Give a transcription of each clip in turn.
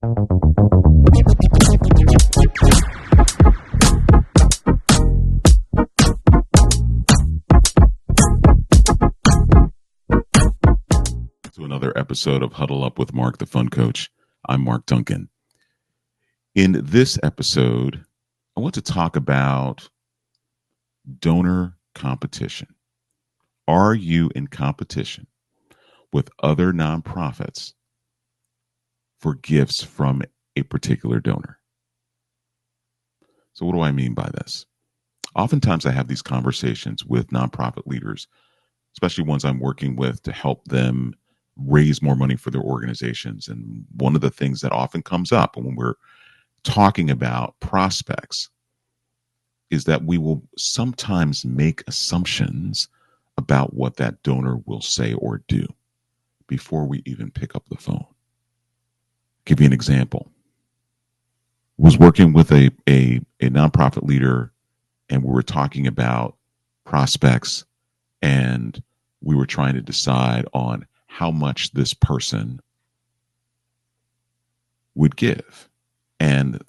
To another episode of Huddle Up with Mark, the Fun Coach. I'm Mark Duncan. In this episode, I want to talk about donor competition. Are you in competition with other nonprofits for gifts from a particular donor? So what do I mean by this? Oftentimes I have these conversations with nonprofit leaders, especially ones I'm working with to help them raise more money for their organizations. And one of the things that often comes up when we're talking about prospects is that we will sometimes make assumptions about what that donor will say or do before we even pick up the phone. Give you an example. I was working with a nonprofit leader, and we were talking about prospects, and we were trying to decide on how much this person would give. And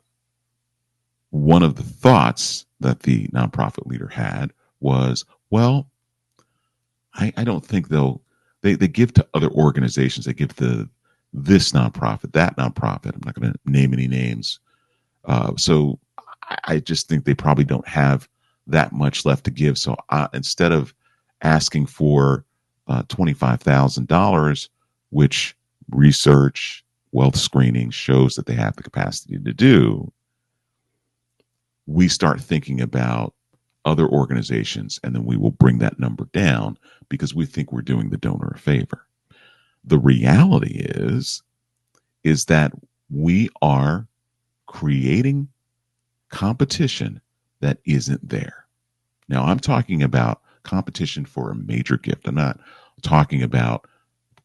one of the thoughts that the nonprofit leader had was, well, I don't think they give to other organizations. They give to this nonprofit, that nonprofit. I'm not going to name any names. So I just think they probably don't have that much left to give. So instead of asking for $25,000, which research, wealth screening shows that they have the capacity to do, we start thinking about other organizations, and then we will bring that number down because we think we're doing the donor a favor. The reality is that we are creating competition that isn't there. Now, I'm talking about competition for a major gift. I'm not talking about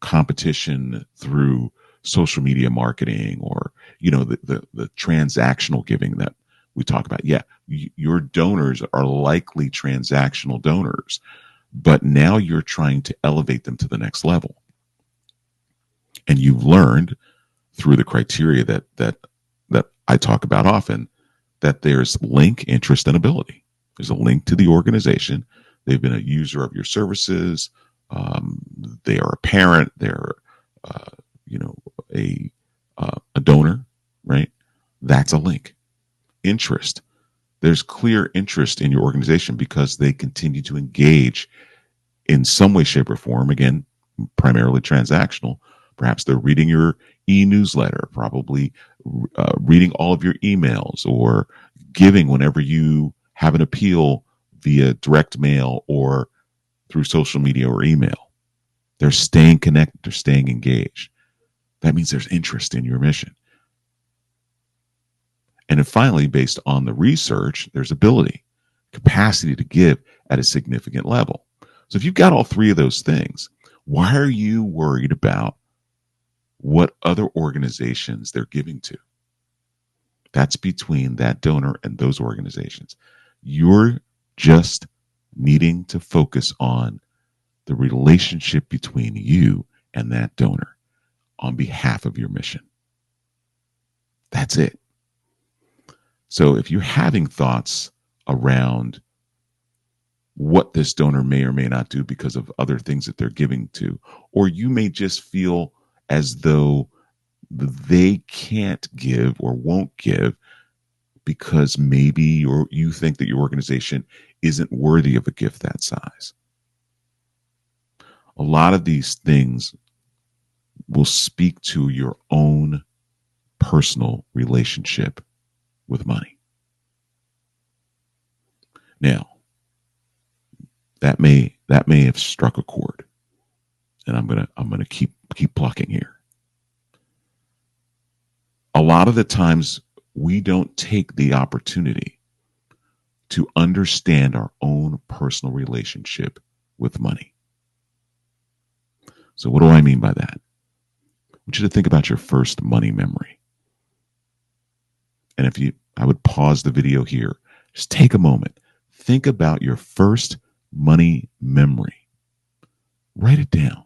competition through social media marketing or, the transactional giving that we talk about. Yeah, your donors are likely transactional donors, but now you're trying to elevate them to the next level. And you've learned through the criteria that I talk about often that there's link, interest, and ability. There's a link to the organization. They've been a user of your services. They are a parent. They're, a donor, right? That's a link. Interest. There's clear interest in your organization because they continue to engage in some way, shape, or form. Again, primarily transactional. Perhaps they're reading your e-newsletter, probably reading all of your emails, or giving whenever you have an appeal via direct mail or through social media or email. They're staying connected. They're staying engaged. That means there's interest in your mission. And then finally, based on the research, there's ability, capacity to give at a significant level. So if you've got all three of those things, why are you worried about what other organizations they're giving to? That's between that donor and those organizations. You're just needing to focus on the relationship between you and that donor on behalf of your mission. That's it. So if you're having thoughts around what this donor may or may not do because of other things that they're giving to, or you may just feel as though they can't give or won't give because maybe you think that your organization isn't worthy of a gift that size. A lot of these things will speak to your own personal relationship with money. Now, that may have struck a chord, and I'm gonna keep plucking here. A lot of the times we don't take the opportunity to understand our own personal relationship with money. So what do I mean by that? I want you to think about your first money memory. And I would pause the video here. Just take a moment. Think about your first money memory. Write it down.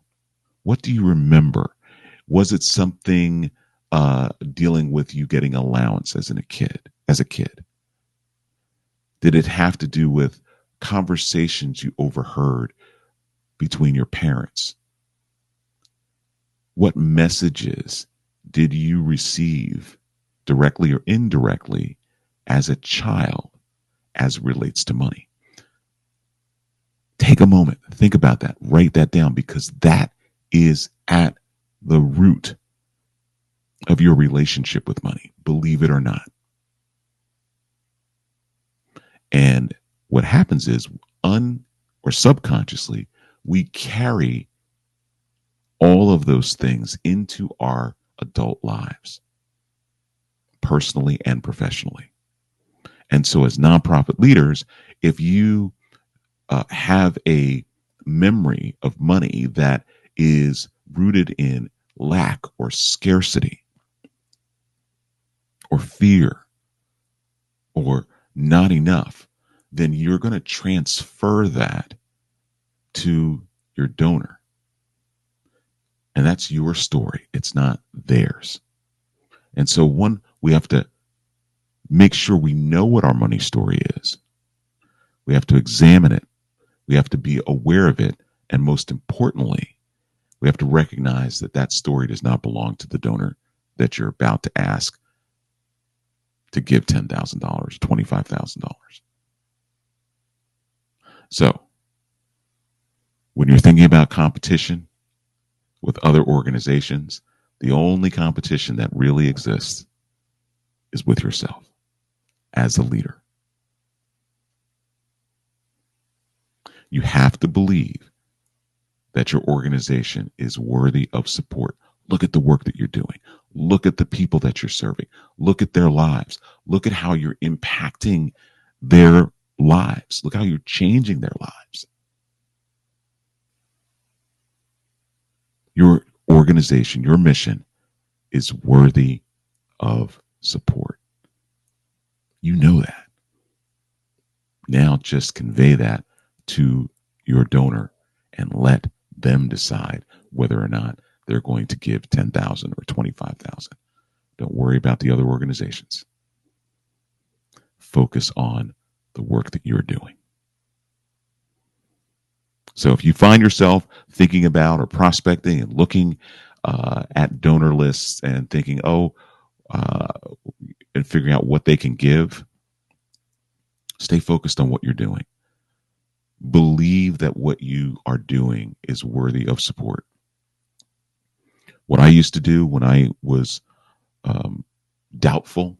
What do you remember? Was it something dealing with you getting allowance as a kid? Did it have to do with conversations you overheard between your parents? What messages did you receive directly or indirectly as a child as it relates to money? Take a moment, think about that, write that down, because that is at the root of your relationship with money, believe it or not. And what happens is, or subconsciously, we carry all of those things into our adult lives, personally and professionally. And so, as nonprofit leaders, if you have a memory of money that is rooted in lack or scarcity or fear or not enough, then you're going to transfer that to your donor. And that's your story. It's not theirs. And so, one, we have to make sure we know what our money story is. We have to examine it. We have to be aware of it. And most importantly, we have to recognize that that story does not belong to the donor that you're about to ask to give $10,000, $25,000. So, when you're thinking about competition with other organizations, the only competition that really exists is with yourself as a leader. You have to believe that your organization is worthy of support. Look at the work that you're doing. Look at the people that you're serving. Look at their lives. Look at how you're impacting their lives. Look how you're changing their lives. Your organization, your mission is worthy of support. You know that. Now just convey that to your donor and let them decide whether or not they're going to give 10,000 or 25,000. Don't worry about the other organizations. Focus on the work that you're doing. So if you find yourself thinking about or prospecting and looking at donor lists and thinking, and figuring out what they can give, stay focused on what you're doing. Believe that what you are doing is worthy of support. What I used to do when I was doubtful,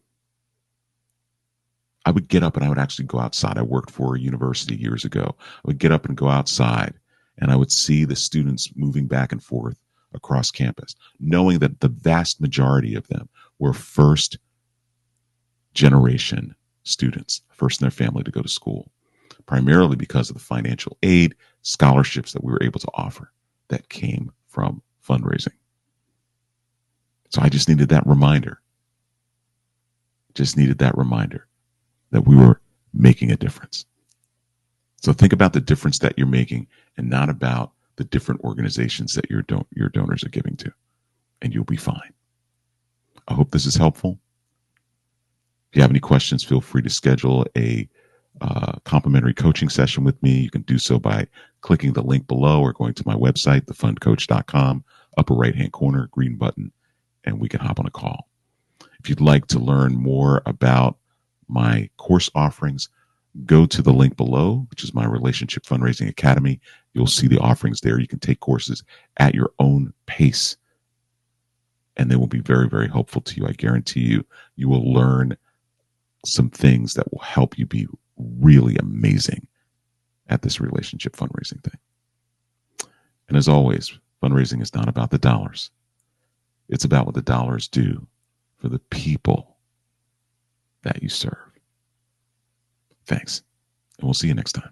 I would get up and I would actually go outside. I worked for a university years ago. I would get up and go outside and I would see the students moving back and forth across campus, knowing that the vast majority of them were first generation students, first in their family to go to school, primarily because of the financial aid, scholarships that we were able to offer that came from fundraising. So I just needed that reminder. That we were making a difference. So think about the difference that you're making and not about the different organizations that your donors are giving to, and you'll be fine. I hope this is helpful. If you have any questions, feel free to schedule a complimentary coaching session with me. You can do so by clicking the link below or going to my website, thefundcoach.com, upper right-hand corner, green button, and we can hop on a call. If you'd like to learn more about my course offerings, go to the link below, which is my Relationship Fundraising Academy. You'll see the offerings there. You can take courses at your own pace, and they will be very, very helpful to you. I guarantee you, you will learn some things that will help you be really amazing at this relationship fundraising thing. And as always, fundraising is not about the dollars. It's about what the dollars do for the people that you serve. Thanks. And we'll see you next time.